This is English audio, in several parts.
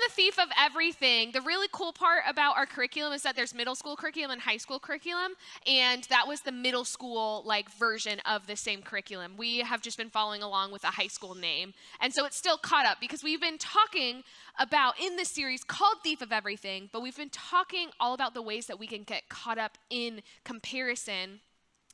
the thief of everything, the really cool part about our curriculum is that there's middle school curriculum and high school curriculum, and that was the middle school version of the same curriculum. We have just been following along with a high school name, and so it's still caught up because we've been talking about in this series called Thief of Everything, but we've been talking all about the ways that we can get caught up in comparison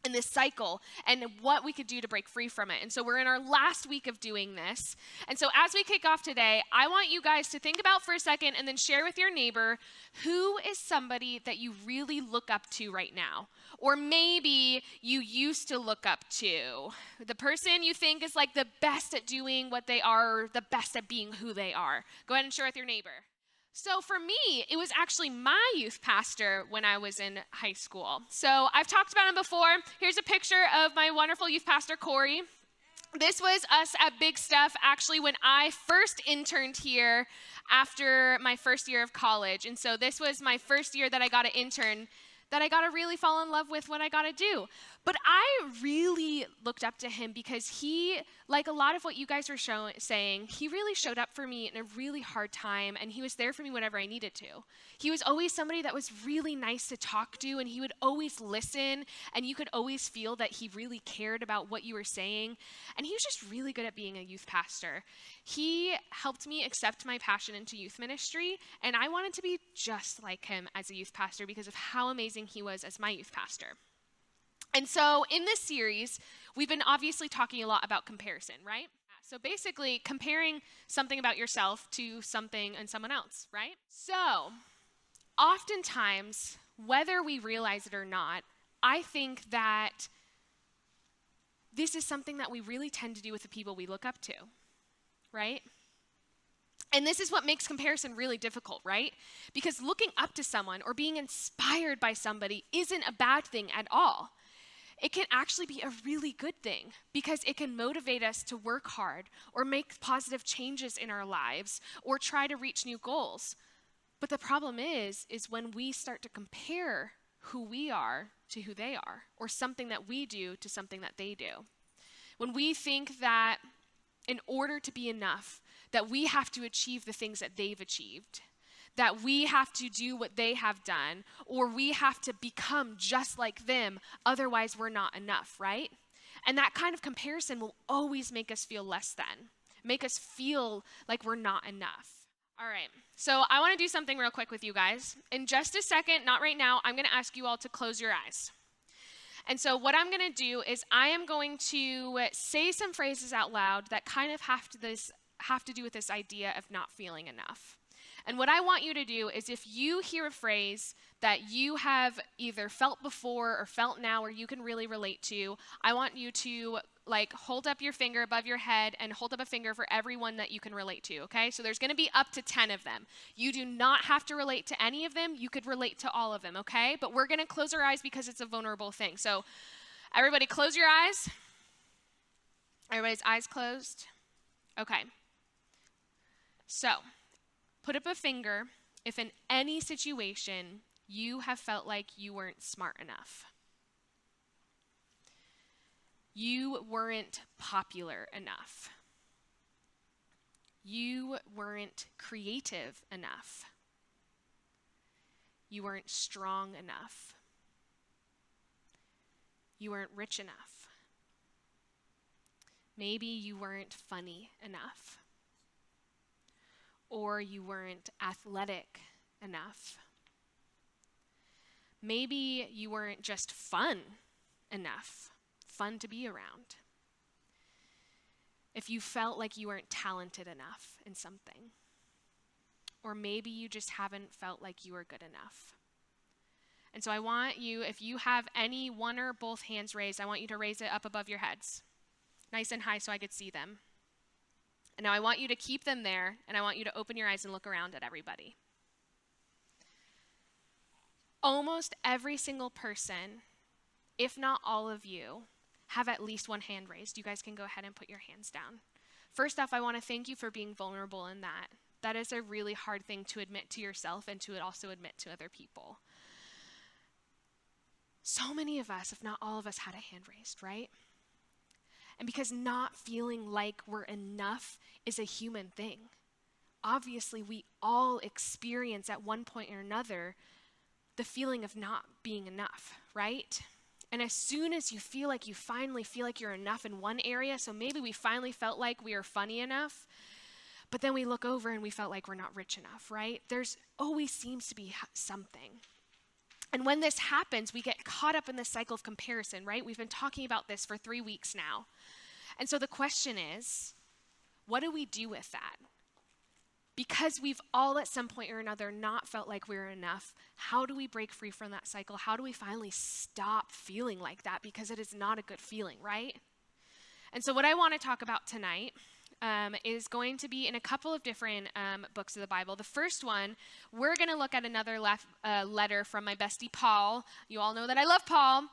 in this cycle and what we could do to break free from it. And so we're in our last week of doing this. And so as we kick off today, I want you guys to think about for a second and then share with your neighbor, who is somebody that you really look up to right now? Or maybe you used to look up to the person you think is the best at doing what they are, or the best at being who they are. Go ahead and share with your neighbor. So for me, it was actually my youth pastor when I was in high school. So I've talked about him before. Here's a picture of my wonderful youth pastor, Corey. This was us at Big Stuff, actually, when I first interned here after my first year of college. And so this was my first year that I got to intern, that I got to really fall in love with what I got to do. But I really looked up to him because he, like a lot of what you guys were saying, he really showed up for me in a really hard time, and he was there for me whenever I needed to. He was always somebody that was really nice to talk to, and he would always listen, and you could always feel that he really cared about what you were saying, and he was just really good at being a youth pastor. He helped me accept my passion into youth ministry, and I wanted to be just like him as a youth pastor because of how amazing he was as my youth pastor. And so in this series, we've been obviously talking a lot about comparison, right? So basically comparing something about yourself to something and someone else, right? So oftentimes, whether we realize it or not, I think that this is something that we really tend to do with the people we look up to, right? And this is what makes comparison really difficult, right? Because looking up to someone or being inspired by somebody isn't a bad thing at all. It can actually be a really good thing because it can motivate us to work hard or make positive changes in our lives or try to reach new goals. But the problem is when we start to compare who we are to who they are, or something that we do to something that they do. When we think that in order to be enough, that we have to achieve the things that they've achieved, that we have to do what they have done, or we have to become just like them, otherwise we're not enough, right? And that kind of comparison will always make us feel less than, make us feel like we're not enough. All right, so I want to do something real quick with you guys. In just a second, not right now, I'm going to ask you all to close your eyes. And so what I'm going to do is I am going to say some phrases out loud that kind of have to do with this idea of not feeling enough. And what I want you to do is if you hear a phrase that you have either felt before or felt now or you can really relate to, I want you to hold up your finger above your head and hold up a finger for everyone that you can relate to, okay? So there's going to be up to 10 of them. You do not have to relate to any of them. You could relate to all of them, okay? But we're going to close our eyes because it's a vulnerable thing. So everybody close your eyes. Everybody's eyes closed. Okay. So put up a finger if in any situation you have felt like you weren't smart enough. You weren't popular enough. You weren't creative enough. You weren't strong enough. You weren't rich enough. Maybe you weren't funny enough. Or you weren't athletic enough. Maybe you weren't just fun enough, fun to be around. If you felt like you weren't talented enough in something. Or maybe you just haven't felt like you were good enough. And so I want you, if you have any one or both hands raised, I want you to raise it up above your heads, nice and high so I could see them. And now I want you to keep them there, and I want you to open your eyes and look around at everybody. Almost every single person, if not all of you, have at least one hand raised. You guys can go ahead and put your hands down. First off, I want to thank you for being vulnerable in that. That is a really hard thing to admit to yourself and to also admit to other people. So many of us, if not all of us, had a hand raised, right? And because not feeling like we're enough is a human thing. obviously we all experience at one point or another the feeling of not being enough, right? And as soon as you feel like you finally feel like you're enough in one area, so maybe we finally felt like we are funny enough, but then we look over and we felt like we're not rich enough, right? There's always seems to be something. And when this happens, we get caught up in this cycle of comparison, right? We've been talking about this for 3 weeks now. And so the question is, what do we do with that? Because we've all at some point or another not felt like we're enough, how do we break free from that cycle? How do we finally stop feeling like that? Because it is not a good feeling, right? And so what I want to talk about tonight is going to be in a couple of different books of the Bible. The first one, we're going to look at another letter from my bestie Paul. You all know that I love Paul.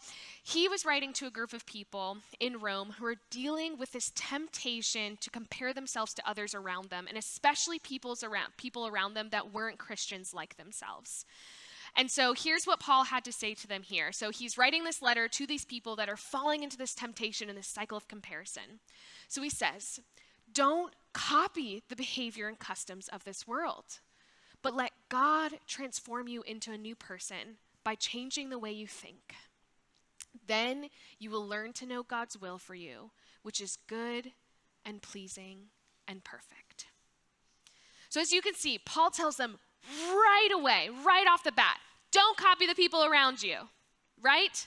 He was writing to a group of people in Rome who were dealing with this temptation to compare themselves to others around them, and especially people around them that weren't Christians like themselves. And so here's what Paul had to say to them here. So he's writing this letter to these people that are falling into this temptation and this cycle of comparison. So he says, don't copy the behavior and customs of this world, but let God transform you into a new person by changing the way you think. Then you will learn to know God's will for you, which is good and pleasing and perfect. So as you can see, Paul tells them right away, right off the bat, don't copy the people around you, right?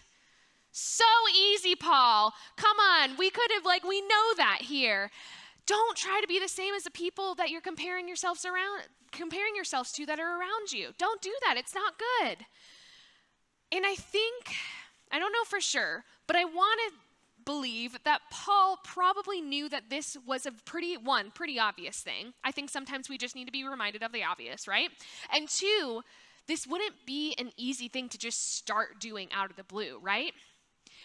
So easy, Paul. Come on, we know that here. Don't try to be the same as the people that you're comparing yourselves to that are around you. Don't do that. It's not good. And I don't know for sure, but I want to believe that Paul probably knew that this was a pretty obvious thing. I think sometimes we just need to be reminded of the obvious, right? And 2, this wouldn't be an easy thing to just start doing out of the blue, right?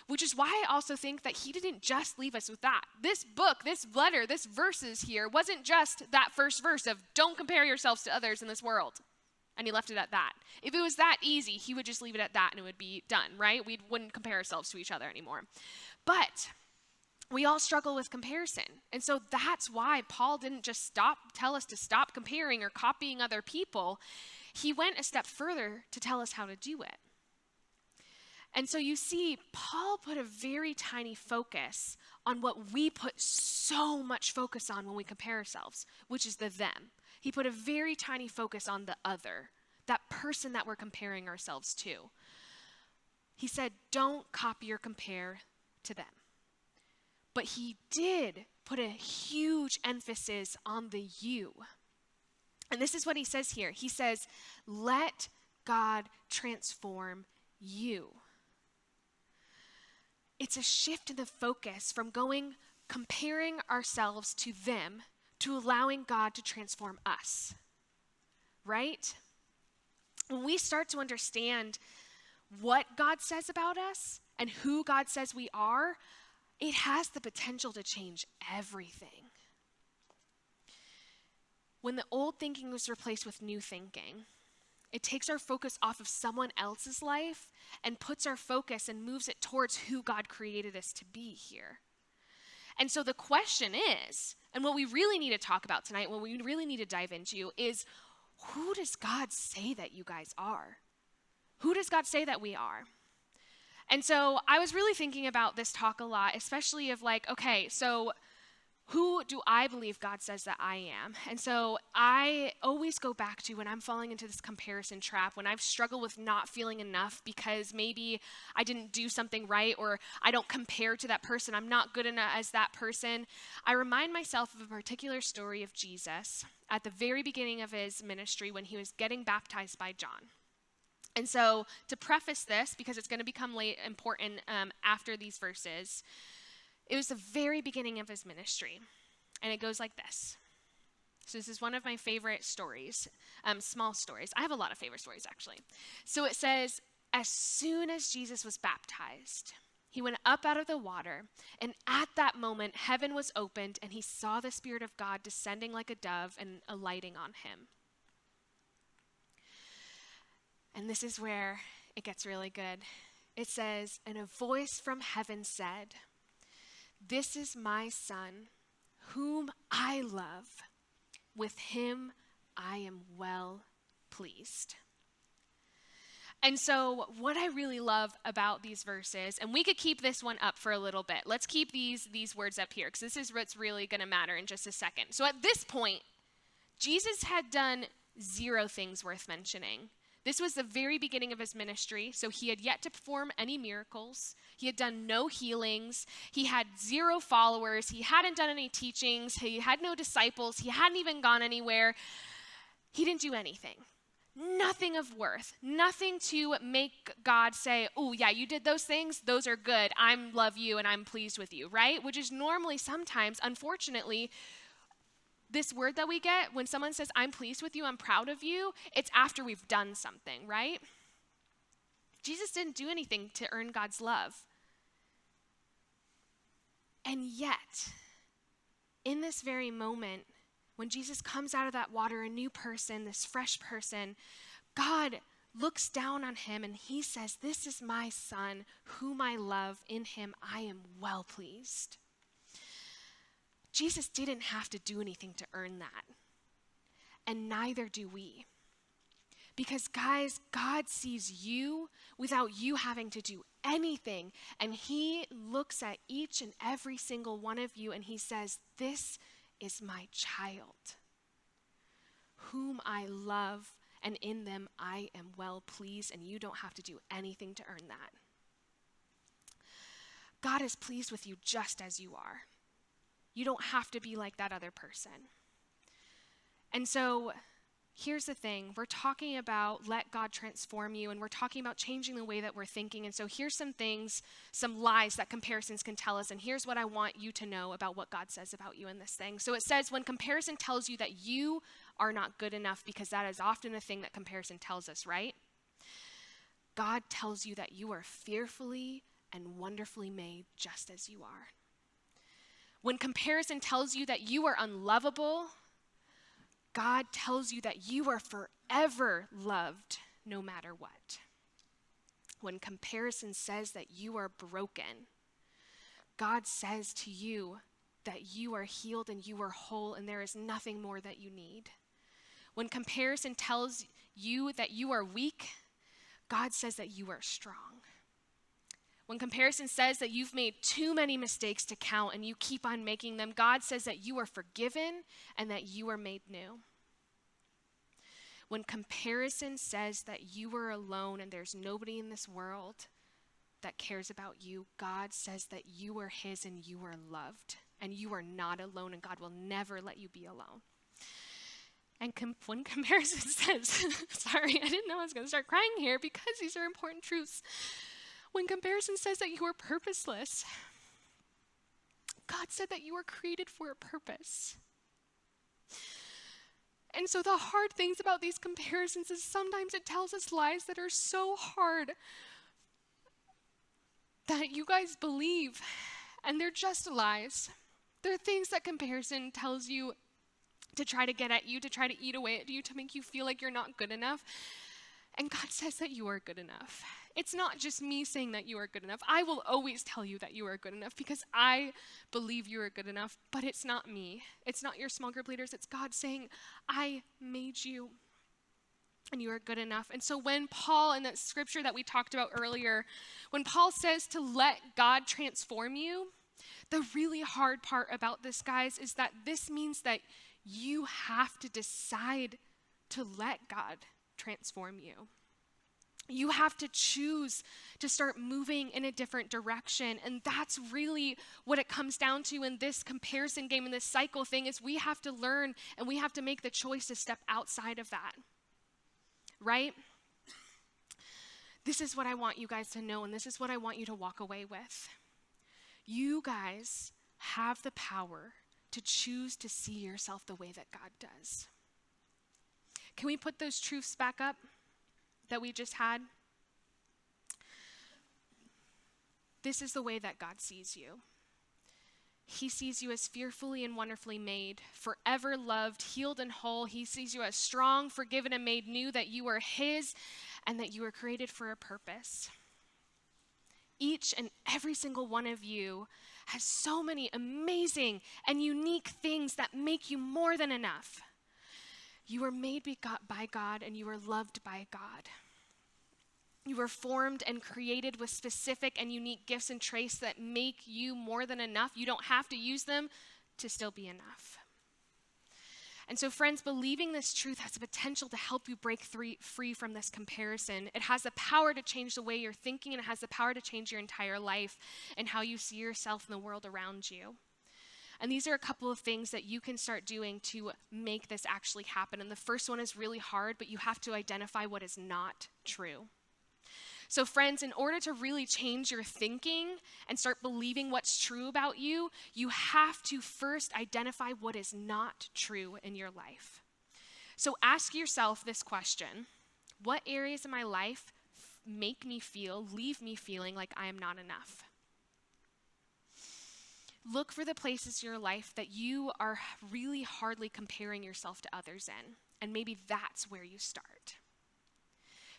Which is why I also think that he didn't just leave us with that. This book, this letter, this verses here wasn't just that first verse of don't compare yourselves to others in this world. And he left it at that. If it was that easy, he would just leave it at that and it would be done, right? We wouldn't compare ourselves to each other anymore. But we all struggle with comparison. And so that's why Paul didn't just tell us to stop comparing or copying other people. He went a step further to tell us how to do it. And so you see, Paul put a very tiny focus on what we put so much focus on when we compare ourselves, which is the them. He put a very tiny focus on the other, that person that we're comparing ourselves to. He said, don't copy or compare to them. But he did put a huge emphasis on the you. And this is what he says here. He says, let God transform you. It's a shift in the focus from comparing ourselves to them to allowing God to transform us, right? When we start to understand what God says about us and who God says we are, it has the potential to change everything. When the old thinking was replaced with new thinking, it takes our focus off of someone else's life and puts our focus and moves it towards who God created us to be here. And so the question is, and what we really need to talk about tonight, what we really need to dive into is, who does God say that you guys are? Who does God say that we are? And so I was really thinking about this talk a lot, especially of okay, so who do I believe God says that I am? And so I always go back to when I'm falling into this comparison trap, when I've struggled with not feeling enough because maybe I didn't do something right or I don't compare to that person, I'm not good enough as that person. I remind myself of a particular story of Jesus at the very beginning of his ministry when he was getting baptized by John. And so to preface this, because it's going to become important after these verses, it was the very beginning of his ministry, and it goes like this. So this is one of my favorite stories, small stories. I have a lot of favorite stories, actually. So it says, as soon as Jesus was baptized, he went up out of the water, and at that moment, heaven was opened, and he saw the Spirit of God descending like a dove and alighting on him. And this is where it gets really good. It says, and a voice from heaven said, "This is my son, whom I love. With him I am well pleased. And so what I really love about these verses, and we could keep this one up for a little bit. Let's keep these words up here, because this is what's really going to matter in just a second. So at this point, Jesus had done 0 things worth mentioning. This was the very beginning of his ministry, so he had yet to perform any miracles. He had done no healings. He had 0 followers. He hadn't done any teachings. He had no disciples. He hadn't even gone anywhere. He didn't do anything. Nothing of worth. Nothing to make God say, oh, yeah, you did those things. Those are good. I love you and I'm pleased with you, right? Which is normally sometimes, unfortunately, this word that we get when someone says, I'm pleased with you, I'm proud of you, it's after we've done something, right? Jesus didn't do anything to earn God's love. And yet, in this very moment, when Jesus comes out of that water, a new person, this fresh person, God looks down on him and he says, this is my son, whom I love. In him I am well pleased. Jesus didn't have to do anything to earn that. And neither do we. Because guys, God sees you without you having to do anything. And he looks at each and every single one of you and he says, this is my child, whom I love, and in them I am well pleased, and you don't have to do anything to earn that. God is pleased with you just as you are. You don't have to be like that other person. And so here's the thing. We're talking about let God transform you, and we're talking about changing the way that we're thinking. And so here's some things, some lies that comparisons can tell us. And here's what I want you to know about what God says about you in this thing. So it says when comparison tells you that you are not good enough, because that is often a thing that comparison tells us, right? God tells you that you are fearfully and wonderfully made just as you are. When comparison tells you that you are unlovable, God tells you that you are forever loved no matter what. When comparison says that you are broken, God says to you that you are healed and you are whole and there is nothing more that you need. When comparison tells you that you are weak, God says that you are strong. When comparison says that you've made too many mistakes to count and you keep on making them, God says that you are forgiven and that you are made new. When comparison says that you are alone and there's nobody in this world that cares about you, God says that you are his and you are loved and you are not alone, and God will never let you be alone. And when comparison says, sorry, I didn't know I was going to start crying here because these are important truths. When comparison says that you are purposeless, God said that you were created for a purpose. And so the hard things about these comparisons is sometimes it tells us lies that are so hard that you guys believe, and they're just lies. They're things that comparison tells you to try to get at you, to try to eat away at you, to make you feel like you're not good enough. And God says that you are good enough. It's not just me saying that you are good enough. I will always tell you that you are good enough because I believe you are good enough, but it's not me. It's not your small group leaders. It's God saying, I made you and you are good enough. And so when Paul, in that scripture that we talked about earlier, when Paul says to let God transform you, the really hard part about this, guys, is that this means that you have to decide to let God transform you. You have to choose to start moving in a different direction. And that's really what it comes down to in this comparison game, in this cycle thing, is we have to learn and we have to make the choice to step outside of that. Right? This is what I want you guys to know, and this is what I want you to walk away with. You guys have the power to choose to see yourself the way that God does. Can we put those truths back up that we just had? This is the way that God sees you. He sees you as fearfully and wonderfully made, forever loved, healed and whole. He sees you as strong, forgiven and made new, that you are his and that you were created for a purpose. Each and every single one of you has so many amazing and unique things that make you more than enough. You were made by God, and you were loved by God. You were formed and created with specific and unique gifts and traits that make you more than enough. You don't have to use them to still be enough. And so, friends, believing this truth has the potential to help you break free from this comparison. It has the power to change the way you're thinking, and it has the power to change your entire life and how you see yourself in the world around you. And these are a couple of things that you can start doing to make this actually happen. And the first one is really hard, but you have to identify what is not true. So friends, in order to really change your thinking and start believing what's true about you, you have to first identify what is not true in your life. So ask yourself this question: what areas of my life leave me feeling like I am not enough? Look for the places in your life that you are really hardly comparing yourself to others in, and maybe that's where you start.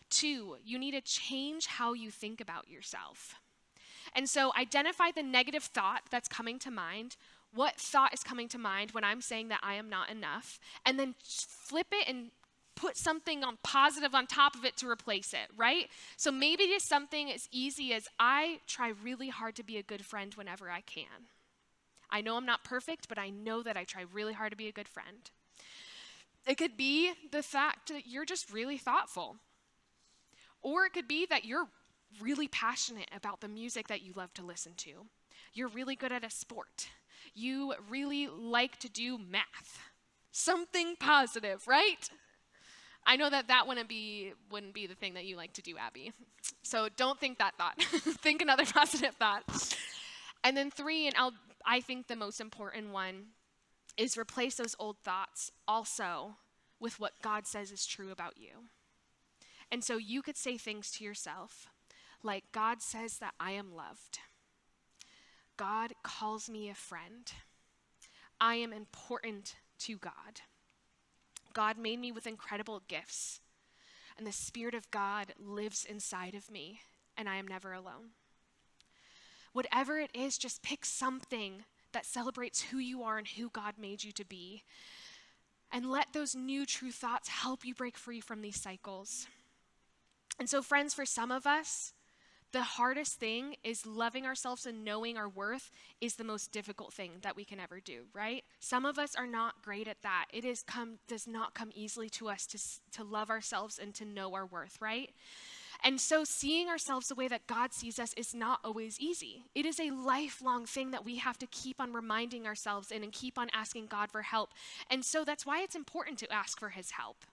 2, you need to change how you think about yourself. And so identify the negative thought that's coming to mind. What thought is coming to mind when I'm saying that I am not enough? And then flip it and put something on positive on top of it to replace it, right? So maybe it is something as easy as I try really hard to be a good friend whenever I can. I know I'm not perfect, but I know that I try really hard to be a good friend. It could be the fact that you're just really thoughtful. Or it could be that you're really passionate about the music that you love to listen to. You're really good at a sport. You really like to do math. Something positive, right? I know that wouldn't be the thing that you like to do, Abby. So don't think that thought. Think another positive thought. And then 3, and I think the most important one, is replace those old thoughts also with what God says is true about you. And so you could say things to yourself like, God says that I am loved. God calls me a friend. I am important to God. God made me with incredible gifts, and the Spirit of God lives inside of me, and I am never alone. Whatever it is, just pick something that celebrates who you are and who God made you to be, and let those new true thoughts help you break free from these cycles. And so, friends, for some of us, the hardest thing is loving ourselves and knowing our worth is the most difficult thing that we can ever do, right? Some of us are not great at that. It does not come easily to us to love ourselves and to know our worth, right? And so seeing ourselves the way that God sees us is not always easy. It is a lifelong thing that we have to keep on reminding ourselves in and keep on asking God for help. And so that's why it's important to ask for his help.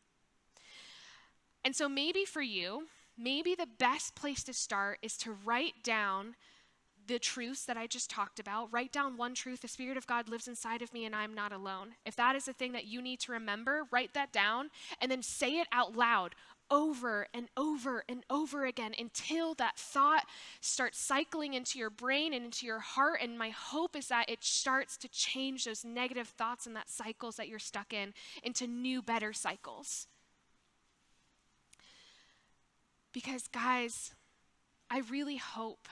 And so maybe for you, maybe the best place to start is to write down the truths that I just talked about. Write down one truth: the Spirit of God lives inside of me and I'm not alone. If that is the thing that you need to remember, write that down and then say it out loud over and over and over again until that thought starts cycling into your brain and into your heart. And my hope is that it starts to change those negative thoughts and that cycles that you're stuck in into new, better cycles. Because, guys, I really hope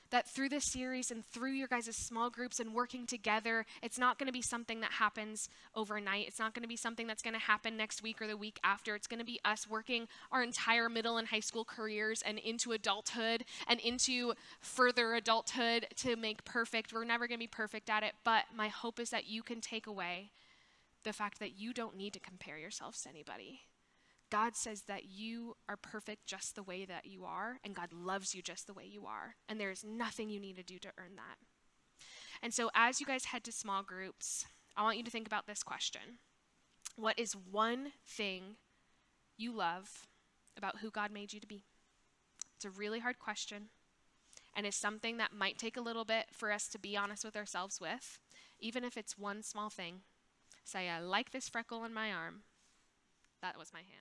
that through this series and through your guys' small groups and working together, it's not going to be something that happens overnight. It's not going to be something that's going to happen next week or the week after. It's going to be us working our entire middle and high school careers and into adulthood and into further adulthood to make perfect. We're never going to be perfect at it, but my hope is that you can take away the fact that you don't need to compare yourselves to anybody. God says that you are perfect just the way that you are, and God loves you just the way you are, and there is nothing you need to do to earn that. And so as you guys head to small groups, I want you to think about this question. What is one thing you love about who God made you to be? It's a really hard question, and it's something that might take a little bit for us to be honest with ourselves with. Even if it's one small thing, say, I like this freckle on my arm. That was my hand.